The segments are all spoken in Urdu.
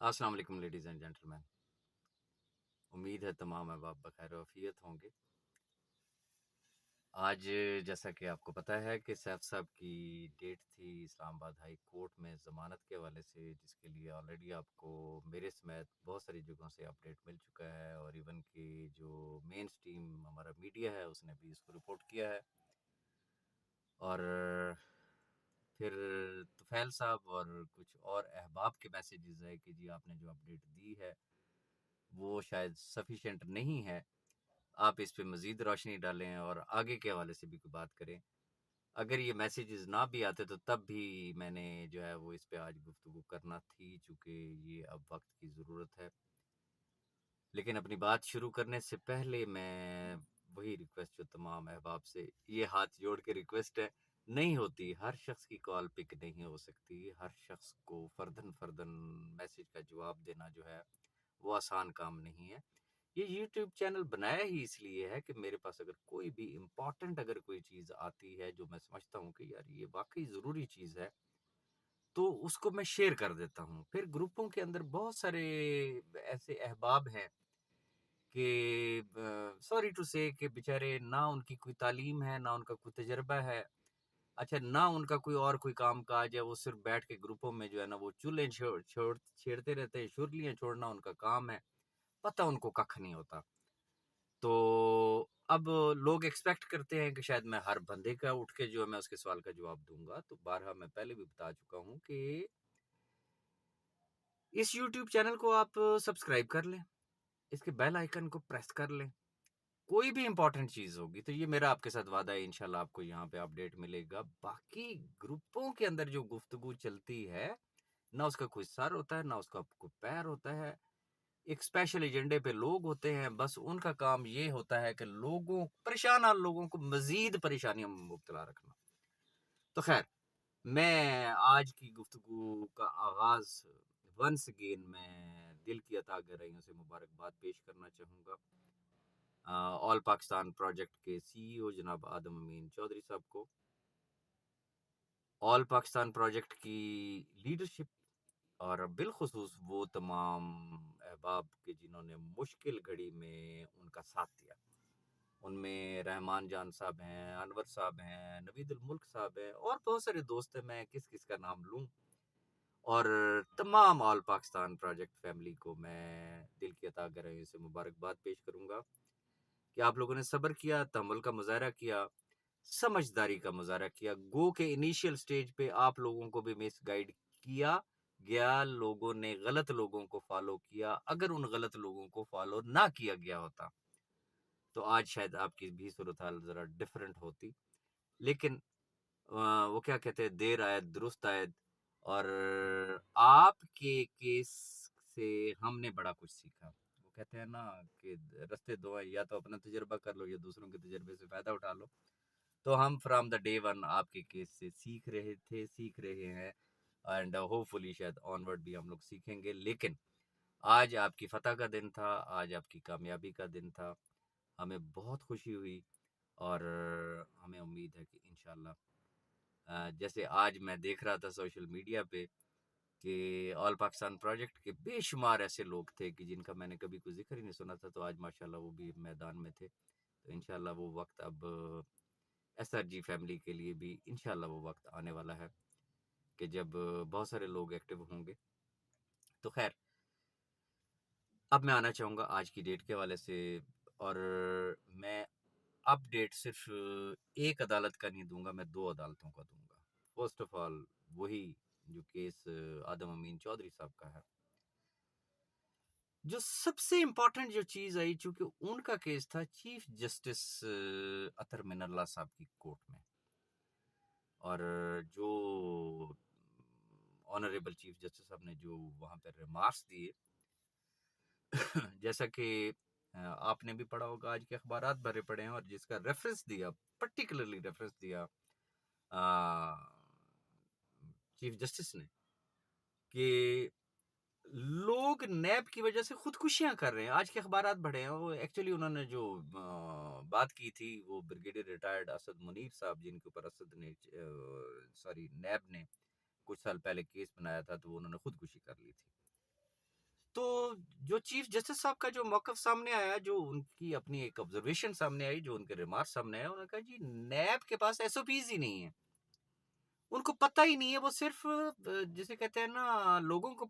السلام علیکم لیڈیز اینڈ جینٹلمین، امید ہے تمام احباب بخیر و عافیت ہوں گے۔ آج جیسا کہ آپ کو پتہ ہے کہ سیف صاحب کی ڈیٹ تھی اسلام آباد ہائی کورٹ میں ضمانت کے حوالے سے، جس کے لیے آلریڈی آپ کو میرے سمیت بہت ساری جگہوں سے اپڈیٹ مل چکا ہے، اور ایون کہ جو مین سٹریم ہمارا میڈیا ہے اس نے بھی اس کو رپورٹ کیا ہے۔ اور پھر طفیل صاحب اور کچھ اور احباب کے میسیجز ہے کہ جی آپ نے جو اپڈیٹ دی ہے وہ شاید سفیشینٹ نہیں ہے، آپ اس پہ مزید روشنی ڈالیں اور آگے کے حوالے سے بھی کوئی بات کریں۔ اگر یہ میسیجز نہ بھی آتے تو تب بھی میں نے جو ہے وہ اس پہ آج گفتگو کرنا تھی، چونکہ یہ اب وقت کی ضرورت ہے۔ لیکن اپنی بات شروع کرنے سے پہلے میں وہی ریکویسٹ جو تمام احباب سے یہ ہاتھ جوڑ کے ریکویسٹ ہے، نہیں ہوتی، ہر شخص کی کال پک نہیں ہو سکتی، ہر شخص کو فردن میسیج کا جواب دینا جو ہے وہ آسان کام نہیں ہے۔ یہ یوٹیوب چینل بنایا ہی اس لیے ہے کہ میرے پاس اگر کوئی بھی امپورٹنٹ اگر کوئی چیز آتی ہے جو میں سمجھتا ہوں کہ یار یہ واقعی ضروری چیز ہے تو اس کو میں شیئر کر دیتا ہوں۔ پھر گروپوں کے اندر بہت سارے ایسے احباب ہیں کہ سوری ٹو سے کہ بیچارے نہ ان کی کوئی تعلیم ہے، نہ ان کا کوئی تجربہ ہے، اچھا نہ ان کا کوئی کام کاج ہے، وہ صرف بیٹھ کے گروپوں میں جو ہے نا وہ چولہے چھیڑتے رہتے ہیں، شرلیاں چھوڑنا ان کا کام ہے، پتہ ان کو ککھ نہیں ہوتا۔ تو اب لوگ ایکسپیکٹ کرتے ہیں کہ شاید میں ہر بندے کا اٹھ کے جو ہے میں اس کے سوال کا جواب دوں گا، تو بارہا میں پہلے بھی بتا چکا ہوں کہ اس یوٹیوب چینل کو آپ سبسکرائب کر لیں، اس کے بیل آئیکن کو پریس کر لیں، کوئی بھی امپورٹنٹ چیز ہوگی تو یہ میرا آپ کے ساتھ وعدہ ہے، انشاءاللہ آپ کو یہاں پہ اپڈیٹ ملے گا۔ باقی گروپوں کے اندر جو گفتگو چلتی ہے نہ اس کا کوئی سر ہوتا ہے، نہ اس کا کوئی پیر ہوتا ہے، ایک اسپیشل ایجنڈے پہ لوگ ہوتے ہیں، بس ان کا کام یہ ہوتا ہے کہ پریشان حال لوگوں کو مزید پریشانیوں میں مبتلا رکھنا۔ تو خیر، میں آج کی گفتگو کا آغاز ونس اگین میں دل کی عطا گرائیوں سے مبارکباد پیش کرنا چاہوں گا آل پاکستان پروجیکٹ کے سی ای او جناب آدم امین چودھری صاحب کو، آل پاکستان پروجیکٹ کی لیڈرشپ، اور بالخصوص وہ تمام احباب کے جنہوں نے مشکل گھڑی میں ان کا ساتھ دیا، ان میں رحمان جان صاحب ہیں، انور صاحب ہیں، نوید الملک صاحب ہیں، اور بہت سارے دوست ہیں، میں کس کس کا نام لوں۔ اور تمام آل پاکستان پروجیکٹ فیملی کو میں دل کی عطا گرائیوں سے مبارکباد پیش کروں گا کہ آپ لوگوں نے صبر کیا، تحمل کا مظاہرہ کیا، سمجھداری کا مظاہرہ کیا۔ گو کہ انیشیل سٹیج پہ آپ لوگوں کو بھی مس گائیڈ کیا گیا، لوگوں نے غلط لوگوں کو فالو کیا، اگر ان غلط لوگوں کو فالو نہ کیا گیا ہوتا تو آج شاید آپ کی بھی صورتحال ذرا ڈیفرنٹ ہوتی۔ لیکن وہ کیا کہتے ہیں، دیر آید درست آید، اور آپ کے کیس سے ہم نے بڑا کچھ سیکھا۔ وہ کہتے ہیں نا کہ رستے دو ہیں، یا تو اپنا تجربہ کر لو یا دوسروں کے تجربے سے فائدہ اٹھا لو۔ تو ہم فرام دا ڈے ون آپ کے کیس سے سیکھ رہے ہیں، اینڈ ہوپ فلی شاید آنورڈ بھی ہم لوگ سیکھیں گے۔ لیکن آج آپ کی فتح کا دن تھا، آج آپ کی کامیابی کا دن تھا، ہمیں بہت خوشی ہوئی، اور ہمیں امید ہے کہ انشاءاللہ جیسے آج میں دیکھ رہا تھا سوشل میڈیا پہ کہ آل پاکستان پروجیکٹ کے بے شمار ایسے لوگ تھے کہ جن کا میں نے کبھی کوئی ذکر ہی نہیں سنا تھا، تو آج ماشاءاللہ وہ بھی میدان میں تھے۔ تو انشاءاللہ وہ وقت اب ایس آر جی فیملی کے لیے بھی انشاءاللہ وہ وقت آنے والا ہے کہ جب بہت سارے لوگ ایکٹیو ہوں گے۔ تو خیر، اب میں آنا چاہوں گا آج کی ڈیٹ کے حوالے سے، اور میں اپ ڈیٹ صرف ایک عدالت کا نہیں دوں گا، میں دو عدالتوں کا دوں گا۔ فرسٹ آف آل وہی جو کیس آدم امین چودھری صاحب کا ہے، جو سب سے امپورٹنٹ جو چیز آئی، چونکہ ان کا کیس تھا چیف جسٹس اطہر من اللہ صاحب کی کورٹ میں، اور جو آنریبل چیف جسٹس صاحب نے جو وہاں پہ ریمارکس دیے، جیسا کہ آپ نے بھی پڑھا ہوگا، آج کے اخبارات بھرے پڑے ہیں، اور جس کا ریفرنس دیا، پرٹیکولرلی ریفرنس دیا چیف جسٹس نے، کہ لوگ نیب کی وجہ سے خودکشیاں کر رہے ہیں۔ آج کے اخبارات بڑھے ہیں، وہ ایکچولی انہوں نے جو بات کی تھی وہ بریگیڈیئر ریٹائرڈ اسد منیر صاحب، جن کے اوپر نیب نے کچھ سال پہلے کیس بنایا تھا، تو انہوں نے خودکشی کر لی تھی۔ تو جو چیف جسٹس صاحب کا جو موقف سامنے آیا, جو ان کی اپنی ایک آبزرویشن سامنے آئی, جو ان کے ریمارک سامنے آیا, انہوں نے کہا جی نیب کے پاس ایس او پیز ہی نہیں ہے, ان کو پتہ ہی نہیں ہے, وہ صرف جسے کہتے ہیں نا لوگوں کو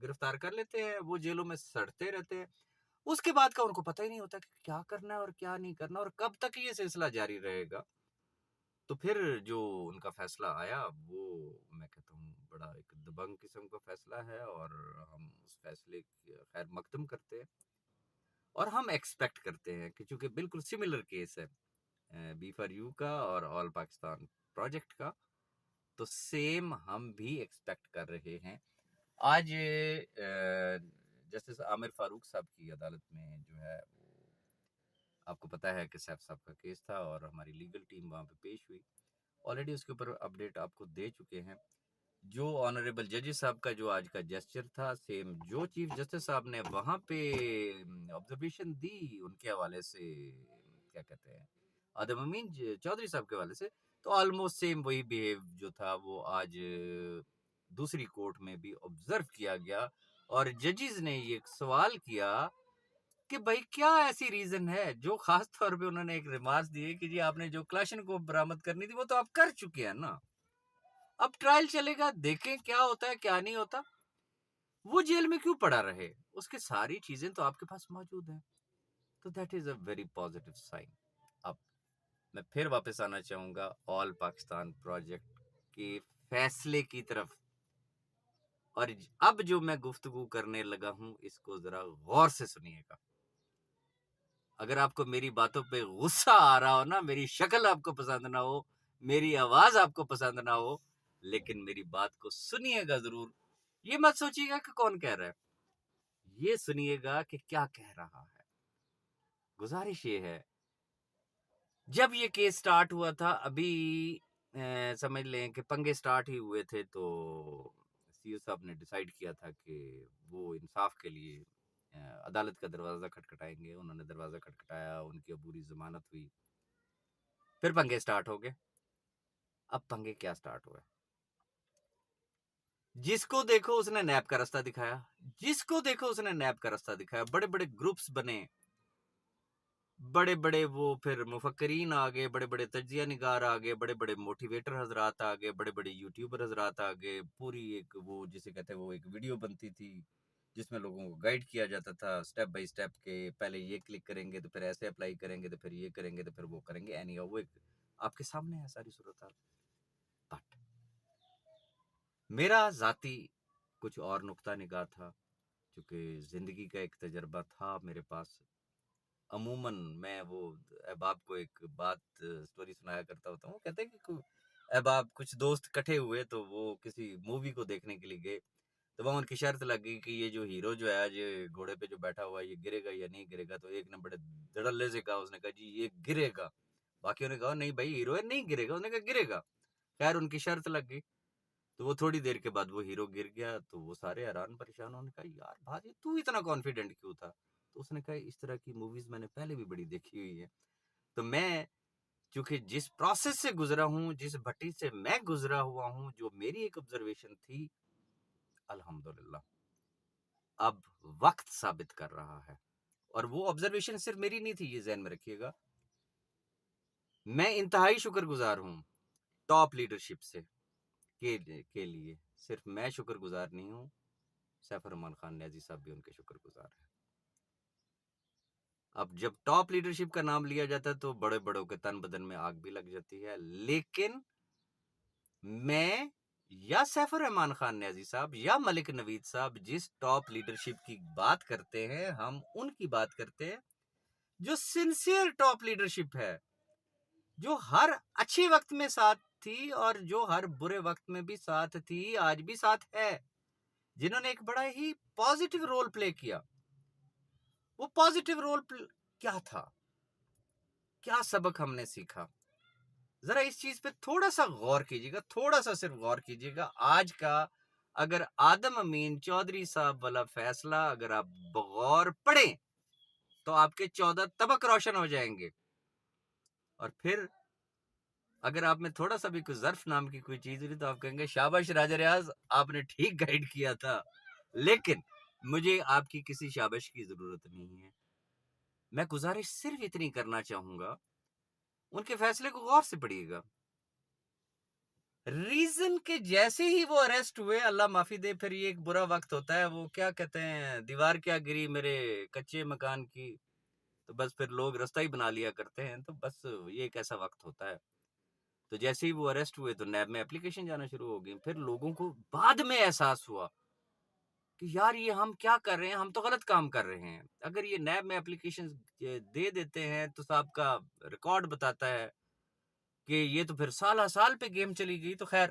گرفتار کر لیتے ہیں, وہ جیلوں میں سڑتے رہتے ہیں, اس کے بعد کا ان کو پتہ ہی نہیں ہوتا کہ کیا کرنا ہے اور کیا نہیں کرنا اور کب تک یہ سلسلہ جاری رہے گا. تو پھر جو ان کا فیصلہ آیا وہ میں کہتا ہوں بڑا ایک دبنگ قسم کا فیصلہ ہے, اور ہم اس فیصلے کی خیر مقدم کرتے ہیں, اور ہم ایکسپیکٹ کرتے ہیں کہ چونکہ بالکل سملر کیس ہے بی فار یو کا اور آل پاکستان پروجیکٹ کا, تو سیم ہم بھی ایکسپیکٹ کر رہے ہیں. آج جسٹس عامر فاروق صاحب کی عدالت میں جو ہے وہ آپ کو پتہ ہے کہ سیف صاحب کا کیس تھا, اور ہماری لیگل ٹیم وہاں پہ پیش ہوئی, آلریڈی اس کے اوپر اپڈیٹ آپ کو دے چکے ہیں. جو آنریبل ججز صاحب کا جو آج کا جیسچر تھا, سیم جو چیف جسٹس صاحب نے وہاں پہ آبزرویشن دی ان کے حوالے سے, کیا کہتے ہیں, آدم امین چودھری صاحب کے حوالے سے, تو آلموسٹ سیم وہی بیہیو جو تھا وہ آج دوسری کورٹ میں بھی آبزرو کیا گیا. اور ججز نے یہ سوال کیا کہ بھائی کیا ایسی ریزن ہے, جو خاص طور پہ انہوں نے ایک ریمارکس دیے کہ جی آپ نے جو کلاشن کو برآمد کرنی تھی وہ تو آپ کر چکے ہیں نا, اب ٹرائل چلے گا, دیکھیں کیا ہوتا ہے کیا نہیں ہوتا, وہ جیل میں کیوں پڑا رہے, اس کے ساری چیزیں تو آپ کے پاس موجود ہیں. تو that is a very positive sign. اب میں پھر واپس آنا چاہوں گا آل پاکستان پروجیکٹ کے فیصلے کی طرف, اور اب جو میں گفتگو کرنے لگا ہوں اس کو ذرا غور سے سنیے گا. اگر آپ کو میری باتوں پہ غصہ آ رہا ہو نا, میری شکل آپ کو پسند نہ ہو, میری آواز آپ کو پسند نہ ہو, لیکن میری بات کو سنیے گا ضرور. یہ مت سوچیے گا کہ کون کہہ رہا ہے, یہ سنیے گا کہ کیا کہہ رہا ہے. گزارش یہ ہے, جب یہ کیس سٹارٹ ہوا تھا, ابھی سمجھ لیں کہ پنگے سٹارٹ ہی ہوئے تھے, تو سی او صاحب نے ڈیسائیڈ کیا تھا کہ وہ انصاف کے لیے عدالت کا دروازہ کھٹکھٹائیں گے. انہوں نے دروازہ کھٹکھٹایا, ان کی عبوری ضمانت ہوئی, پھر پنگے سٹارٹ ہو گئے. اب پنگے کیا سٹارٹ ہوئے, جس کو دیکھو اس نے نیب کا راستہ دکھایا, جس کو دیکھو اس نے نیب کا راستہ دکھایا. بڑے بڑے گروپس بنے, بڑے بڑے وہ پھر مفکرین آگے, بڑے بڑے تجزیہ نگار آگے, بڑے بڑے موٹیویٹر حضرات آگے, بڑے بڑے یوٹیوبر حضرات آگے. پوری ایک وہ جسے کہتے ہیں وہ ایک ویڈیو بنتی تھی جس میں لوگوں کو گائیڈ کیا جاتا تھا سٹیپ بائی سٹیپ, کے پہلے یہ کلک کریں گے تو پھر ایسے اپلائی کریں گے تو پھر یہ کریں گے تو پھر وہ کریں گے. اینی وہ ایک آپ کے سامنے ہے ساری صورتحال. بٹ میرا ذاتی کچھ اور نقطہ نگاہ تھا, چونکہ زندگی کا ایک تجربہ تھا میرے پاس. عموماً میں وہ احباب کو ایک بات سٹوری سنایا کرتا ہوتا ہوں. کہتے ہیں کہ احباب کچھ دوست کٹھے ہوئے, تو وہ کسی مووی کو دیکھنے کے لیے گئے, تو وہاں ان کی شرط لگ گئی کہ یہ جو ہیرو جو ہے یہ گھوڑے پہ جو بیٹھا ہوا ہے یہ گرے گا یا نہیں گرے گا. تو ایک نے بڑے دھڑلے سے کہا, اس نے کہا جی یہ گرے گا. باقیوں نے کہا نہیں بھائی ہیرو ہے نہیں گرے گا. اس نے کہا گرے گا. خیر ان کی شرط لگ گئی, تو وہ تھوڑی دیر کے بعد وہ ہیرو گر گیا. تو وہ سارے حیران پریشان, انہوں نے کہا یار بھائی تو اتنا کانفیڈنٹ کیوں تھا. تو اس نے کہا اس طرح کی موویز میں نے پہلے بھی بڑی دیکھی ہوئی ہے, تو میں چونکہ جس پروسیس سے گزرا ہوں, جس بھٹی سے میں گزرا ہوا ہوں, جو میری ایک آبزرویشن تھی, الحمدللہ اب وقت ثابت کر رہا ہے. اور وہ آبزرویشن صرف میری نہیں تھی, یہ ذہن میں رکھیے گا. میں انتہائی شکر گزار ہوں ٹاپ لیڈرشپ سے کے لیے. صرف میں شکر گزار نہیں ہوں, سیف الرحمان خان نیازی صاحب بھی ان کے شکر گزار ہیں. اب جب ٹاپ لیڈرشپ کا نام لیا جاتا ہے تو بڑے بڑوں کے تن بدن میں آگ بھی لگ جاتی ہے. لیکن میں یا سیف الرحمان خان نیازی صاحب یا ملک نوید صاحب جس ٹاپ لیڈرشپ کی بات کرتے ہیں, ہم ان کی بات کرتے ہیں جو سنسیئر ٹاپ لیڈرشپ ہے, جو ہر اچھے وقت میں ساتھ تھی اور جو ہر برے وقت میں بھی ساتھ تھی, آج بھی ساتھ ہے, جنہوں نے ایک بڑا ہی پازیٹیو رول پلے کیا. وہ پازیٹیو رول کیا تھا, کیا سبق ہم نے سیکھا, ذرا اس چیز پہ تھوڑا سا غور کیجیے گا, تھوڑا سا صرف غور کیجیے گا. آج کا اگر آدم امین چودھری صاحب والا فیصلہ اگر آپ بغور پڑھیں تو آپ کے 14 طبق روشن ہو جائیں گے. اور پھر اگر آپ میں تھوڑا سا بھی کوئی ظرف نام کی کوئی چیز ہوئی تو آپ کہیں گے شاباش راجہ ریاض, آپ نے ٹھیک گائیڈ کیا تھا. لیکن مجھے آپ کی کسی شابش کی ضرورت نہیں ہے. میں گزارش صرف اتنی کرنا چاہوں گا، ان کے فیصلے کو غور سے پڑھیے گا. ریزن کہ جیسے ہی وہ اریسٹ ہوئے، اللہ معافی دے، پھر یہ ایک برا وقت ہوتا ہے، وہ کیا کہتے ہیں، دیوار کیا گری میرے کچے مکان کی، تو بس پھر لوگ رستہ ہی بنا لیا کرتے ہیں. تو بس یہ ایک ایسا وقت ہوتا ہے. تو جیسے ہی وہ اریسٹ ہوئے تو نیب میں اپلیکیشن جانا شروع ہو گئی. پھر لوگوں کو بعد میں احساس ہوا کہ یار یہ ہم کیا کر رہے ہیں، ہم تو غلط کام کر رہے ہیں. اگر یہ نیب میں اپلیکیشن دے دیتے ہیں تو صاحب کا ریکارڈ بتاتا ہے کہ یہ تو پھر سالہ سال پہ گیم چلی گئی. تو خیر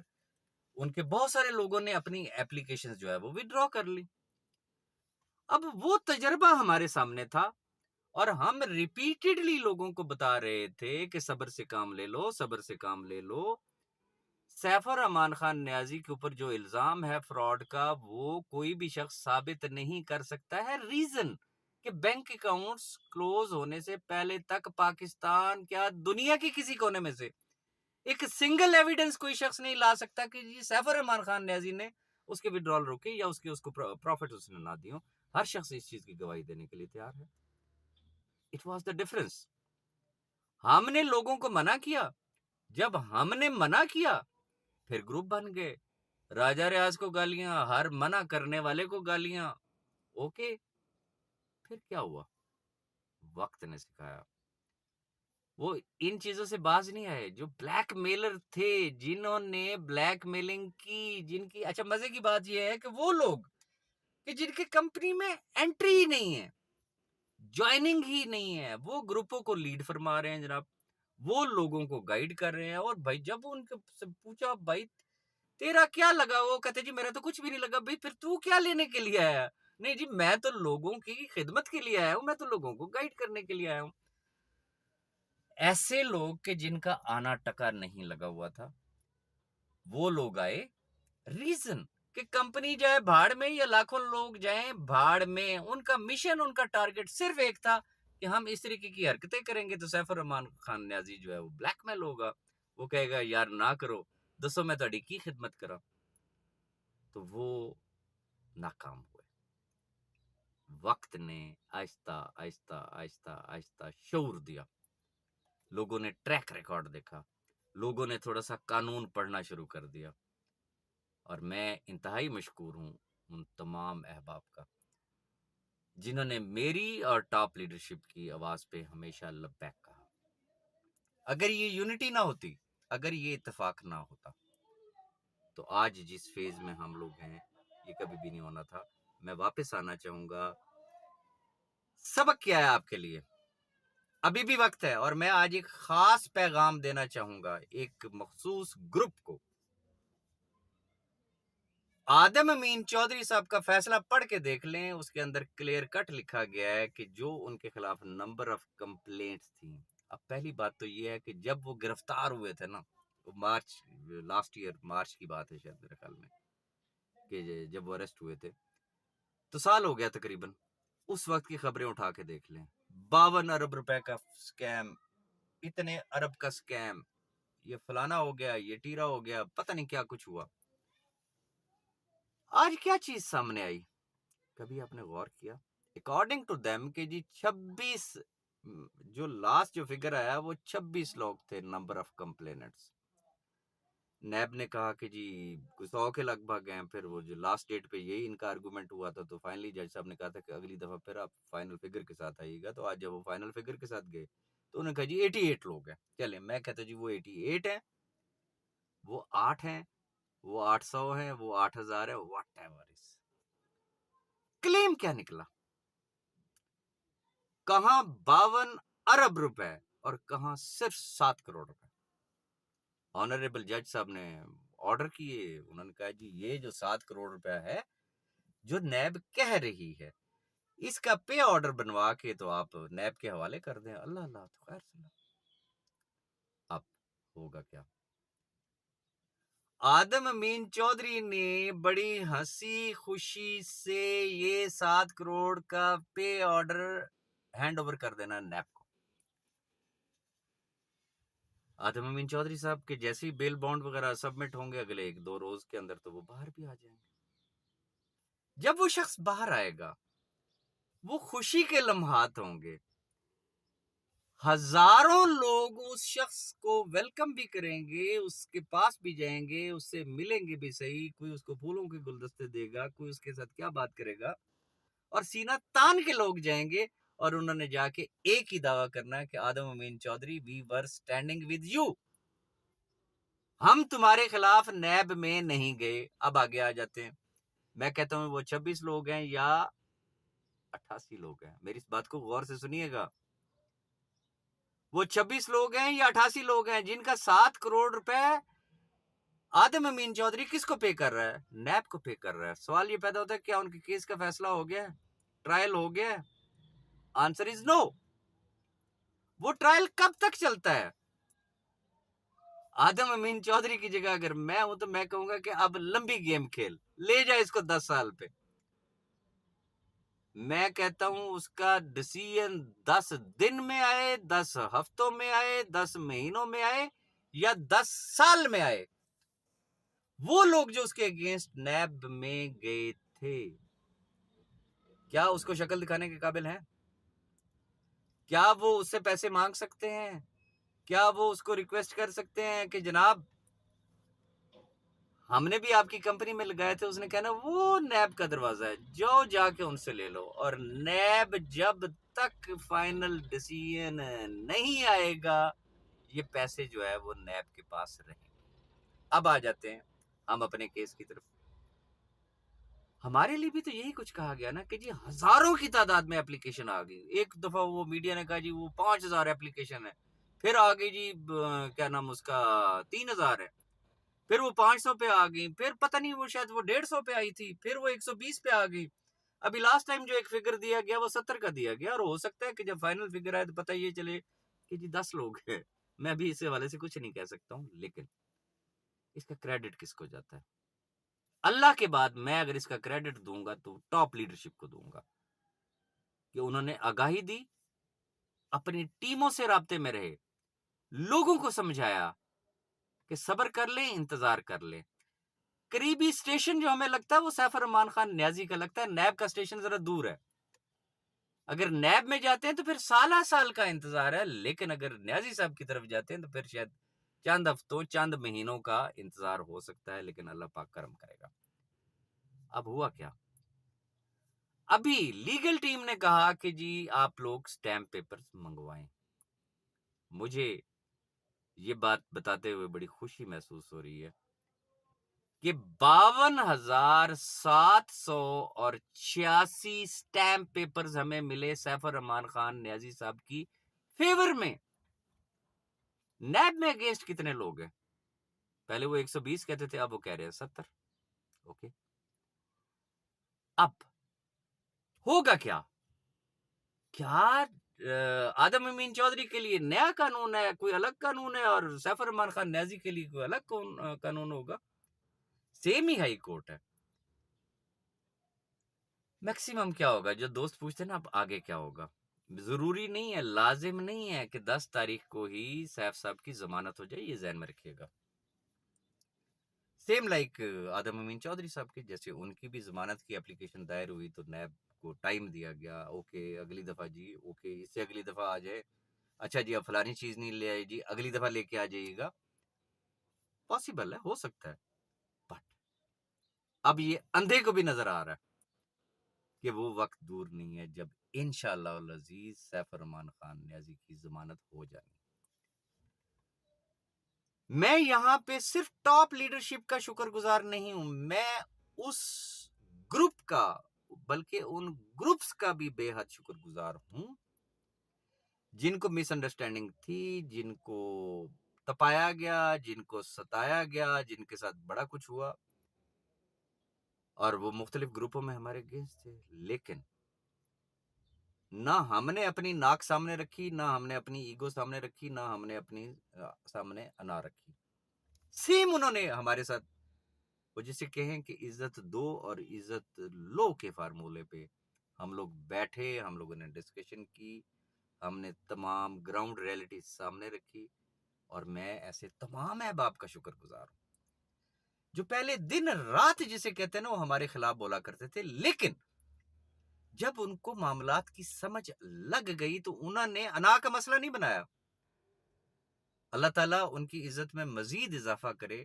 ان کے بہت سارے لوگوں نے اپنی اپلیکیشن جو ہے وہ وڈرا کر لی. اب وہ تجربہ ہمارے سامنے تھا اور ہم ریپیٹڈلی لوگوں کو بتا رہے تھے کہ صبر سے کام لے لو، صبر سے کام لے لو. سیف الرحمان خان نیازی کے اوپر جو الزام ہے فراڈ کا، وہ کوئی بھی شخص ثابت نہیں کر سکتا ہے. ریزن کہ بینک اکاؤنٹس کلوز ہونے سے پہلے تک پاکستان کیا دنیا کی کسی کونے میں سے ایک سنگل ایویڈنس کوئی شخص نہیں لا سکتا کہ جی سیف الرحمان خان نیازی نے اس کے وڈرال روکے یا اس کو پروفٹ اس نے نہ دیو. ہر شخص اس چیز کی گواہی دینے کے لیے تیار ہے. It was the difference. ہم نے لوگوں کو منع کیا، جب ہم نے منع کیا پھر گروپ بن گئے. راجہ ریاض کو گالیاں، ہر منع کرنے والے کو گالیاں. اوکے، پھر کیا ہوا؟ وقت نے سکھایا. وہ ان چیزوں سے باز نہیں آئے. جو بلیک میلر تھے، جنہوں نے بلیک میلنگ کی، جن کی اچھا مزے کی بات یہ ہے کہ وہ لوگ کہ جن کے کمپنی میں انٹری ہی نہیں ہے، جوائننگ ہی نہیں ہے، وہ گروپوں کو لیڈ فرما رہے ہیں جناب، وہ لوگوں کو گائیڈ کر رہے ہیں. اور بھائی جب ان سے پوچھا بھائی تیرا کیا لگا، وہ کہتے جی میرا تو کچھ بھی نہیں لگا. بھائی پھر تو کیا لینے کے لیے آیا؟ نہیں جی میں تو لوگوں کی خدمت کے لیے آیا ہوں، میں تو لوگوں کو گائیڈ کرنے کے لیے آیا ہوں. ایسے لوگ کہ جن کا آنا ٹکا نہیں لگا ہوا تھا، وہ لوگ آئے. ریزن کہ کمپنی جائے بھاڑ میں یا لاکھوں لوگ جائیں بھاڑ میں، ان کا مشن، ان کا ٹارگٹ صرف ایک تھا کہ ہم اس طریقے کی حرکتیں کریں گے تو سیف الرحمان خان نیازی جو ہے وہ بلیک میل ہوگا. وہ کہے گا یار نہ کرو، دسو میں تہاڈی کی خدمت کرا. تو وہ ناکام ہوئے. وقت نے آہستہ آہستہ آہستہ آہستہ شعور دیا. لوگوں نے ٹریک ریکارڈ دیکھا، لوگوں نے تھوڑا سا قانون پڑھنا شروع کر دیا. اور میں انتہائی مشکور ہوں ان تمام احباب کا جنہوں نے میری اور ٹاپ لیڈرشپ کی آواز پہ ہمیشہ لبیک کہا. اگر یہ یونٹی نہ ہوتی، اگر یہ اتفاق نہ ہوتا تو آج جس فیز میں ہم لوگ ہیں یہ کبھی بھی نہیں ہونا تھا. میں واپس آنا چاہوں گا. سبق کیا ہے آپ کے لیے؟ ابھی بھی وقت ہے. اور میں آج ایک خاص پیغام دینا چاہوں گا ایک مخصوص گروپ کو. آدم امین چودھری صاحب کا فیصلہ پڑھ کے دیکھ لیں، اس کے اندر کلیئر کٹ لکھا گیا ہے کہ جو ان کے خلاف نمبر آف کمپلینٹس تھیں. اب پہلی بات تو یہ ہے کہ جب وہ گرفتار ہوئے تھے نا، مارچ لاسٹ ایئر مارچ کی بات ہے شاید میرے خیال میں، کہ جب وہ اریسٹ ہوئے تھے تو سال ہو گیا تقریباً. اس وقت کی خبریں اٹھا کے دیکھ لیں. 52 ارب روپے کا سکیم، اتنے ارب کا سکیم، یہ فلانا ہو گیا، یہ ٹیرا ہو گیا، پتہ نہیں کیا کچھ ہوا. آج کیا چیز سامنے آئی؟ کبھی آپ نے غور کیا؟ اکارڈنگ ٹو دیم کہ جی 26 جو لاسٹ جو فگر آیا وہ 26 لوگ تھے نمبر آف کمپلینٹس. نیب نے کہا کہ جی 100 کے لگ بھگ ہیں. پھر وہ جو لاسٹ ڈیٹ پہ یہی ان کا آرگومنٹ ہوا تھا تو فائنلی جج صاحب نے کہا تھا کہ اگلی دفعہ پھر آپ فائنل فگر کے ساتھ آئیے گا. تو آج جب وہ فائنل فگر کے ساتھ گئے تو انہوں نے کہا جی 88 لوگ ہیں. چلیں میں کہتا جی وہ 88 ہیں، وہ 8 ہیں، وہ 800 ہیں، وہ 8000 ہے، واٹ ایور از. کلیم کیا نکلا؟ کہاں 52 ارب روپے اور کہاں صرف 7 کروڑ روپے. آنریبل جج صاحب نے آرڈر کیے. انہوں نے کہا جی یہ جو 7 کروڑ روپے ہے جو نیب کہہ رہی ہے، اس کا پے آرڈر بنوا کے تو آپ نیب کے حوالے کر دیں. اللہ اللہ تو خیر سنا. اب ہوگا کیا؟ آدم امین چودھری نے بڑی ہنسی خوشی سے یہ 7 کروڑ کا پے آرڈر ہینڈ اوور کر دینا نیب کو. آدم امین چودھری صاحب کے جیسے ہی بیل بانڈ وغیرہ سبمٹ ہوں گے اگلے 1-2 روز کے اندر تو وہ باہر بھی آ جائیں گے. جب وہ شخص باہر آئے گا وہ خوشی کے لمحات ہوں گے، ہزاروں لوگ اس شخص کو ویلکم بھی کریں گے، اس کے پاس بھی جائیں گے، اس سے ملیں گے بھی صحیح، کوئی اس کو پھولوں کے گلدستے دے گا، کوئی اس کے ساتھ کیا بات کرے گا، اور سینہ تان کے لوگ جائیں گے اور انہوں نے جا کے ایک ہی دعویٰ کرنا ہے کہ آدم امین چودھری وی ور اسٹینڈنگ ود یو، ہم تمہارے خلاف نیب میں نہیں گئے۔ اب آگے آ جاتے ہیں، میں کہتا ہوں وہ 26 لوگ ہیں یا 88 لوگ ہیں، میری اس بات کو غور سے سنیے گا، وہ 26 لوگ ہیں یا 88 لوگ ہیں جن کا 7 کروڑ روپے آدم امین چودھری کس کو پے کر رہا ہے؟ نیب کو پے کر رہا ہے۔ سوال یہ پیدا ہوتا ہے کیا ان کے کیس کا فیصلہ ہو گیا ہے؟ ٹرائل ہو گیا ہے؟ آنسر از نو۔ وہ ٹرائل کب تک چلتا ہے؟ آدم امین چودھری کی جگہ اگر میں ہوں تو میں کہوں گا کہ اب لمبی گیم کھیل، لے جائے اس کو 10 سال پہ۔ میں کہتا ہوں اس کا ڈیسیژن 10 دن میں آئے، 10 ہفتوں میں آئے، 10 مہینوں میں آئے یا 10 سال میں آئے، وہ لوگ جو اس کے اگینسٹ نیب میں گئے تھے کیا اس کو شکل دکھانے کے قابل ہیں؟ کیا وہ اس سے پیسے مانگ سکتے ہیں؟ کیا وہ اس کو ریکویسٹ کر سکتے ہیں کہ جناب ہم نے بھی آپ کی کمپنی میں لگائے تھے؟ اس نے کہنا وہ نیب کا دروازہ ہے، جو جا کے ان سے لے لو، اور نیب جب تک فائنل ڈیسیژن نہیں آئے گا یہ پیسے جو ہے وہ نیب کے پاس رہیں گے۔ اب آ جاتے ہیں ہم اپنے کیس کی طرف۔ ہمارے لیے بھی تو یہی کچھ کہا گیا نا کہ جی ہزاروں کی تعداد میں اپلیکیشن آ گئی، ایک دفعہ وہ میڈیا نے کہا جی وہ 5000 اپلیکیشن ہے، پھر آ گئی جی کیا نام اس کا 3000 ہے، پھر وہ 500 پہ آ گئی، پھر پتہ نہیں وہ شاید وہ 150 پہ آئی تھی، پھر وہ 120 پہ آ گئی، ابھی لاسٹ ٹائم جو ایک فگر دیا گیا وہ 70 کا دیا گیا، اور ہو سکتا ہے کہ جب فائنل فگر آئے تو پتہ یہ چلے کہ جی 10 لوگ ہیں۔ میں بھی اس حوالے سے کچھ نہیں کہہ سکتا ہوں، لیکن اس کا کریڈٹ کس کو جاتا ہے؟ اللہ کے بعد میں اگر اس کا کریڈٹ دوں گا تو ٹاپ لیڈرشپ کو دوں گا کہ انہوں نے آگاہی دی، اپنی ٹیموں سے رابطے میں رہے، لوگوں کو سمجھایا کہ صبر کر لیں، انتظار کر لیں۔ قریبی اسٹیشن جو ہمیں لگتا ہے وہ سیف الرحمان خان نیازی کا لگتا ہے، نیب کا اسٹیشن ذرا دور ہے، اگر نیب میں جاتے ہیں تو پھر سالہ سال کا انتظار ہے، لیکن اگر نیازی صاحب کی طرف جاتے ہیں تو پھر شاید چند ہفتوں چند مہینوں کا انتظار ہو سکتا ہے، لیکن اللہ پاک کرم کرے گا۔ اب ہوا کیا؟ ابھی لیگل ٹیم نے کہا کہ جی آپ لوگ سٹیمپ پیپرز منگوائیں۔ مجھے یہ بات بتاتے ہوئے بڑی خوشی محسوس ہو رہی ہے کہ 52,786 سٹیمپ پیپرز ہمیں ملے سیف الرحمان خان نیازی صاحب کی فیور میں۔ نیب میں اگینسٹ کتنے لوگ ہیں؟ پہلے وہ 120 کہتے تھے، اب وہ کہہ رہے ہیں 70۔ اوکے، اب ہوگا کیا؟ کیا آدم امین چودھری کے لیے نیا قانون ہے، کوئی الگ قانون ہے، اور سیف الرحمان خان نیازی کے لیے کوئی الگ قانون ہوگا؟ سیم ہی ہائی کورٹ ہے۔ میکسیمم کیا ہوگا؟ جو دوست پوچھتے ہیں نا اب آگے کیا ہوگا، ضروری نہیں ہے، لازم نہیں ہے کہ 10 تاریخ کو ہی سیف صاحب کی ضمانت ہو جائے، یہ ذہن میں رکھیے گا۔ سیم لائک آدم امین چودھری صاحب کی، جیسے ان کی بھی ضمانت کی اپلیکیشن دائر ہوئی تو نیب کو ٹائم دیا گیا، اوکے اگلی دفعہ جی، اوکے اس سے اگلی دفعہ آ جائے، اچھا جی اب فلانی چیز نہیں لے آئے جی، اگلی دفعہ لے کے آ جائیے گا، پاسبل ہے، ہو سکتا ہے، بٹ اب یہ اندھے کو بھی نظر آ رہا ہے کہ وہ وقت دور نہیں ہے جب انشاءاللہ العزیز سیف الرحمان خان نیازی کی ضمانت ہو جانی۔ میں یہاں پہ صرف ٹاپ لیڈرشپ کا شکر گزار نہیں ہوں، میں اس گروپ کا بلکہ ان گروپس کا بھی بے حد شکر گزار ہوں جن کو مس انڈرسٹینڈنگ تھی، جن کو تپایا گیا، جن کو ستایا گیا، جن کے ساتھ بڑا کچھ ہوا، اور وہ مختلف گروپوں میں ہمارے اگینسٹ تھے، لیکن نہ ہم نے اپنی ناک سامنے رکھی، نہ ہم نے اپنی ایگو سامنے رکھی، نہ ہم نے اپنی سامنے انا رکھی۔ سیم انہوں نے ہمارے ساتھ، وہ جسے کہیں کہ عزت دو اور عزت لو کے فارمولے پہ ہم لوگ بیٹھے، ہم لوگوں نے ڈسکشن کی، ہم نے تمام گراؤنڈ ریئلٹی سامنے رکھی، اور میں ایسے تمام احباب کا شکر گزار ہوں۔ جو پہلے دن رات جسے کہتے ہیں نا وہ ہمارے خلاف بولا کرتے تھے، لیکن جب ان کو معاملات کی سمجھ لگ گئی تو انہوں نے انا کا مسئلہ نہیں بنایا. اللہ تعالیٰ ان کی عزت میں مزید اضافہ کرے.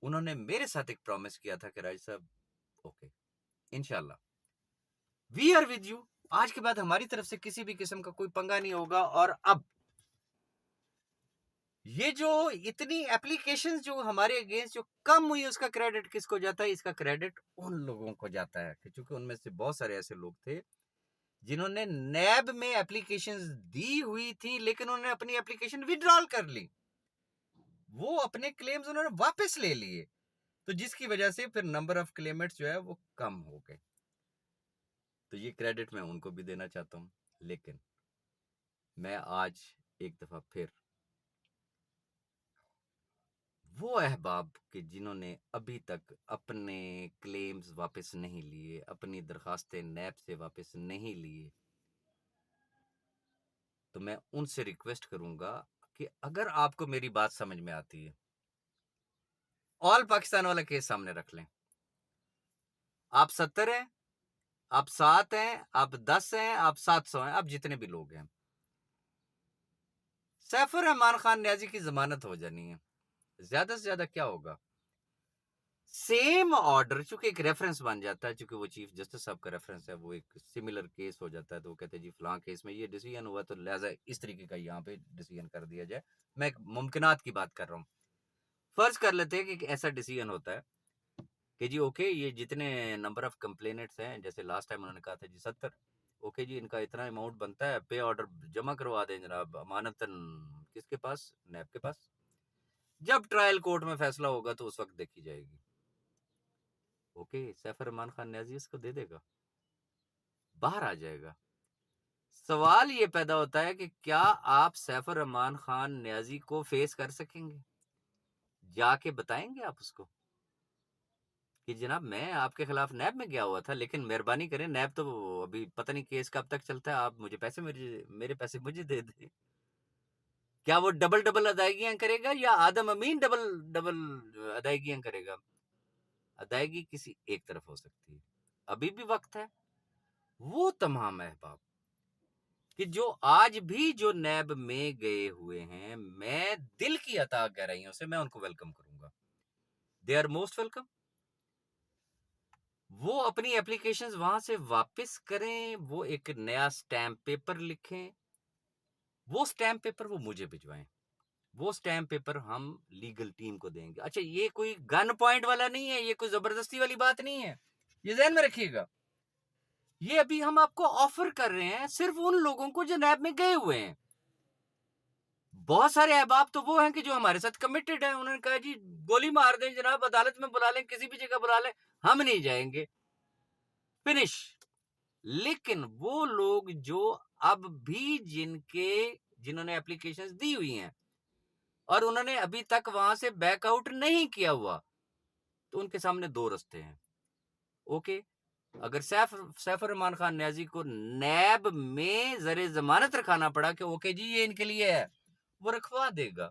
انہوں نے میرے ساتھ ایک پرومس کیا تھا کہ راج صاحب اوکے انشاءاللہ وی آر ود یو، آج کے بعد ہماری طرف سے کسی بھی قسم کا کوئی پنگا نہیں ہوگا. اور اب یہ جو اتنی اپلیکیشن جو ہمارے اگینسٹ جو کم ہوئی اس کا کریڈٹ کس کو جاتا ہے؟ اس کا کریڈٹ ان لوگوں کو جاتا ہے، چونکہ ان میں سے بہت سارے ایسے لوگ تھے جنہوں نے نیب میں اپلیکیشنز دی ہوئی تھی لیکن انہوں نے اپنی اپلیکیشن وڈرال کر لی، وہ اپنے کلیمز انہوں نے واپس لے لیے، تو جس کی وجہ سے پھر نمبر آف کلیمنٹس جو ہے وہ کم ہو گئے. تو یہ کریڈٹ میں ان کو بھی دینا چاہتا ہوں. لیکن میں آج ایک دفعہ پھر وہ احباب کہ جنہوں نے ابھی تک اپنے کلیمز واپس نہیں لیے، اپنی درخواستیں نیب سے واپس نہیں لیے، تو میں ان سے ریکویسٹ کروں گا کہ اگر آپ کو میری بات سمجھ میں آتی ہے، آل پاکستان والا کیس سامنے رکھ لیں. آپ 70 ہیں، آپ 7 ہیں، آپ 10 ہیں، آپ 700 ہیں، آپ جتنے بھی لوگ ہیں، سیف الرحمان خان نیازی کی ضمانت ہو جانی ہے. زیادہ سے زیادہ کیا ہوگا؟ سیم آرڈر، چونکہ ایک ریفرنس بن جاتا ہے، چونکہ وہ چیف جسٹس صاحب کا ریفرنس ہے، وہ ایک سملر کیس ہو جاتا ہے، تو وہ کہتے ہیں جی فلاں کیس میں یہ ڈیسیژن ہوا تو لہٰذا اس طریقے کا یہاں پہ ڈیسیژن کر دیا جائے. میں ایک ممکنات کی بات کر رہا ہوں. فرض کر لیتے ہیں کہ ایک ایسا ڈیسیژن ہوتا ہے کہ جی اوکے یہ جتنے نمبر آف کمپلینٹس ہیں، جیسے لاسٹ ٹائم انہوں نے کہا تھا جی 70، اوکے جی ان کا اتنا اماؤنٹ بنتا ہے، پے آرڈر جمع کروا دیں جناب امانتاً کس کے پاس؟ نیب کے پاس. جب ٹرائل کورٹ میں فیصلہ ہوگا تو اس وقت دیکھی جائے گی. اوکے سیف الرحمان خان نیازی اس کو دے دے گا، باہر آ جائے گا. سوال یہ پیدا ہوتا ہے کہ کیا آپ سیف الرحمان خان نیازی کو فیس کر سکیں گے؟ جا کے بتائیں گے آپ اس کو کہ جناب میں آپ کے خلاف نیب میں گیا ہوا تھا، لیکن مہربانی کریں نیب تو ابھی پتہ نہیں کیس کب تک چلتا ہے، آپ مجھے پیسے میرے پیسے مجھے دے دیں. کیا وہ ڈبل ادائیگیاں کرے گا یا آدم امین ڈبل ادائیگیاں کرے گا؟ ادائیگی کسی ایک طرف ہو سکتی ہے، ابھی بھی وقت ہے. وہ تمام احباب کہ جو آج بھی جو نیب میں گئے ہوئے ہیں، میں دل کی عطا گہرائیوں سے میں ان کو ویلکم کروں گا. They are most welcome. وہ اپنی اپلیکیشنز وہاں سے واپس کریں، وہ ایک نیا سٹیمپ پیپر لکھیں، وہ سٹیمپ پیپر وہ مجھے بھجوائیں، وہ سٹیمپ پیپر ہم لیگل ٹیم کو دیں گے. اچھا یہ کوئی گن پوائنٹ والا نہیں ہے، یہ کوئی زبردستی والی بات نہیں ہے، یہ ذہن میں رکھیے گا. یہ ابھی ہم آپ کو آفر کر رہے ہیں صرف ان لوگوں کو جو نیب میں گئے ہوئے ہیں. بہت سارے احباب تو وہ ہیں کہ جو ہمارے ساتھ کمیٹڈ ہیں، انہوں نے کہا جی گولی مار دیں جناب، عدالت میں بلا لیں، کسی بھی جگہ بلا لیں، ہم نہیں جائیں گے، فنش. لیکن وہ لوگ جو اب بھی جنہوں نے اپلیکیشنز دی ہوئی ہیں اور انہوں نے ابھی تک وہاں سے بیک آؤٹ نہیں کیا ہوا، تو ان کے سامنے دو رستے ہیں. اوکے اگر سیف الرحمان خان نیازی کو نیب میں زر ضمانت رکھانا پڑا کہ اوکے جی یہ ان کے لیے ہے، وہ رکھوا دے گا.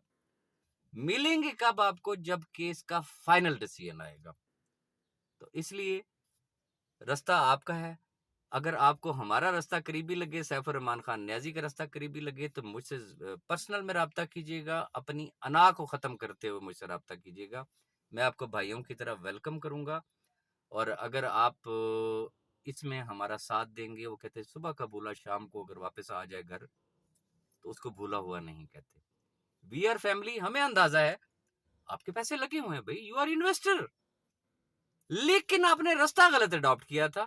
ملیں گے کب آپ کو؟ جب کیس کا فائنل ڈیسیژن آئے گا. تو اس لیے رستہ آپ کا ہے. اگر آپ کو ہمارا رستہ قریبی لگے، سیف الرحمان خان نیازی کا رستہ قریبی لگے، تو مجھ سے پرسنل میں رابطہ کیجیے گا، اپنی انا کو ختم کرتے ہوئے مجھ سے رابطہ کیجیے گا. میں آپ کو بھائیوں کی طرح ویلکم کروں گا. اور اگر آپ اس میں ہمارا ساتھ دیں گے، وہ کہتے ہیں صبح کا بولا شام کو اگر واپس آ جائے گھر تو اس کو بھولا ہوا نہیں کہتے. وی آر فیملی، ہمیں اندازہ ہے آپ کے پیسے لگے ہوئے ہیں بھائی، یو آر انویسٹر، لیکن آپ نے رستہ غلط اڈاپٹ کیا تھا.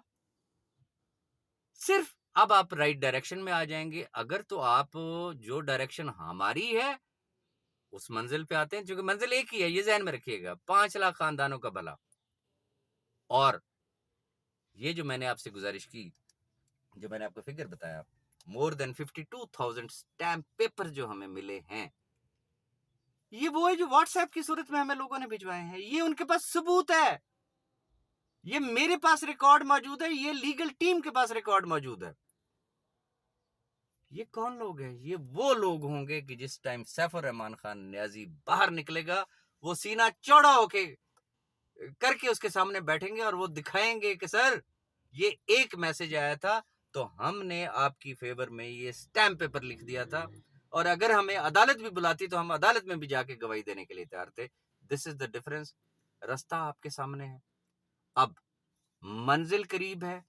صرف اب آپ رائٹ ڈائریکشن میں آ جائیں گے اگر تو آپ جو ڈائریکشن ہماری ہے اس منزل پہ آتے ہیں، چونکہ منزل ایک ہی ہے، یہ ذہن میں رکھیے گا، 5 لاکھ خاندانوں کا بھلا. اور یہ جو میں نے آپ سے گزارش کی، جو میں نے آپ کو فگر بتایا، مور دین 52,000 سٹیمپ پیپر جو ہمیں ملے ہیں، یہ وہ ہے جو واٹس ایپ کی صورت میں ہمیں لوگوں نے بھجوائے ہیں. یہ ان کے پاس ثبوت ہے، یہ میرے پاس ریکارڈ موجود ہے، یہ لیگل ٹیم کے پاس ریکارڈ موجود ہے. یہ کون لوگ ہیں؟ یہ وہ لوگ ہوں گے کہ جس ٹائم سیف الرحمان خان نیازی باہر نکلے گا وہ سینہ چوڑا ہو کے کر کے اس کے سامنے بیٹھیں گے اور وہ دکھائیں گے کہ سر یہ ایک میسج آیا تھا تو ہم نے آپ کی فیور میں یہ سٹیمپ پیپر لکھ دیا تھا، اور اگر ہمیں عدالت بھی بلاتی تو ہم عدالت میں بھی جا کے گواہی دینے کے لیے تیار تھے. دس از دا ڈفرنس. رستہ آپ کے سامنے ہے، اب منزل قریب ہے.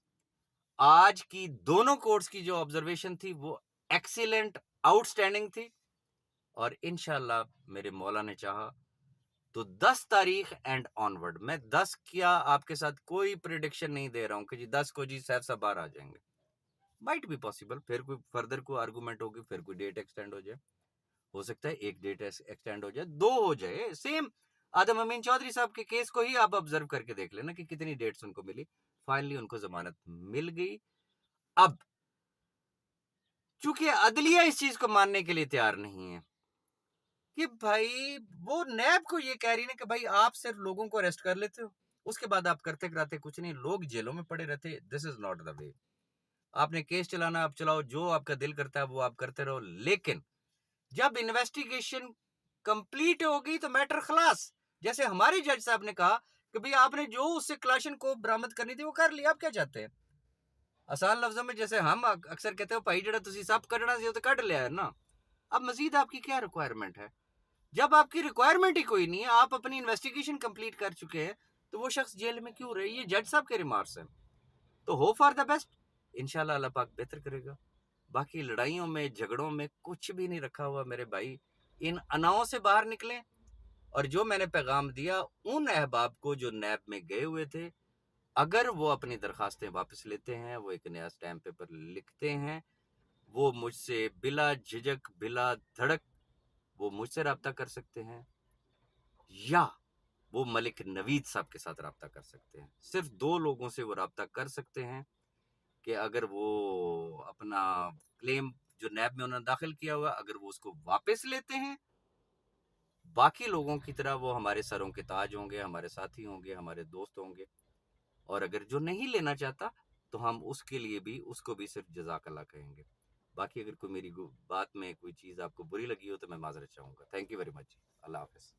آج کی دونوں کورٹس کی جو آبزرویشن تھی وہ ایکسیلنٹ آؤٹ سٹینڈنگ تھی، اور انشاءاللہ میرے مولا نے چاہا تو 10 تاریخ اینڈ آنورڈ، میں 10 کیا آپ کے ساتھ کوئی پریڈکشن نہیں دے رہا ہوں کہ جی 10 کو جی سیف صاحب باہر آ جائیں گے. مائٹ بھی پاسبل، پھر کوئی فردر کوئی آرگومنٹ ہوگی، پھر کوئی ڈیٹ ایکسٹینڈ ہو جائے. ہو سکتا ہے ایک ڈیٹ ایکسٹینڈ ہو جائے، 2 ہو جائے. سیم آدم امین چودھری صاحب کے کیس کو ہی آپ آبزرو کر کے دیکھ لینا کہ کتنی ڈیٹس ان کو ملی. فائنلی ان کو ضمانت مل گئی. اب چونکہ عدلیہ اس چیز کو ماننے کے لیے تیار نہیں ہے کہ بھائی وہ نیب کو یہ کہہ رہی نا کہ بھائی آپ صرف لوگوں کو اریسٹ کر لیتے ہو، اس کے بعد آپ کرتے کراتے کچھ نہیں، لوگ جیلوں میں پڑے رہتے. دس از ناٹ دا وے. آپ نے کیس چلانا آپ چلاؤ، جو آپ کا دل کرتا ہے وہ آپ کرتے رہو، لیکن جب انویسٹیگیشن کمپلیٹ ہوگی تو میٹر خلاص. جیسے ہمارے جج صاحب نے کہا کہ بھئی آپ نے جو اس سے کلاشن کو برآمد کرنی تھی وہ کر لی، آپ کیا چاہتے ہیں؟ آسان لفظوں میں جیسے ہم اکثر کہتے ہو بھائی جڑا تسی سب کڈنا سی تو کڈ لیا ہے نا، اب مزید آپ کی کیا ریکوائرمنٹ ہے؟ جب آپ کی ریکوائرمنٹ ہی کوئی نہیں ہے، آپ اپنی انویسٹیگیشن کمپلیٹ کر چکے ہیں، تو وہ شخص جیل میں کیوں رہے؟ یہ جج صاحب کے ریمارکس ہیں. تو ہوپ فار دا بیسٹ، انشاءاللہ اللہ پاک بہتر کرے گا. باقی لڑائیوں میں جھگڑوں میں کچھ بھی نہیں رکھا ہوا میرے بھائی. ان اناؤں سے باہر نکلیں، اور جو میں نے پیغام دیا ان احباب کو جو نیب میں گئے ہوئے تھے، اگر وہ اپنی درخواستیں واپس لیتے ہیں، وہ ایک نیا سٹیمپ پیپر لکھتے ہیں، وہ مجھ سے بلا جھجک بلا دھڑک وہ مجھ سے رابطہ کر سکتے ہیں، یا وہ ملک نوید صاحب کے ساتھ رابطہ کر سکتے ہیں. صرف 2 لوگوں سے وہ رابطہ کر سکتے ہیں کہ اگر وہ اپنا کلیم جو نیب میں انہوں نے داخل کیا ہوا اگر وہ اس کو واپس لیتے ہیں، باقی لوگوں کی طرح وہ ہمارے سروں کے تاج ہوں گے، ہمارے ساتھی ہوں گے، ہمارے دوست ہوں گے. اور اگر جو نہیں لینا چاہتا تو ہم اس کے لیے بھی اس کو بھی صرف جزاک اللہ کہیں گے. باقی اگر کوئی میری بات میں کوئی چیز آپ کو بری لگی ہو تو میں معذرت چاہوں گا. Thank you very much. اللہ حافظ.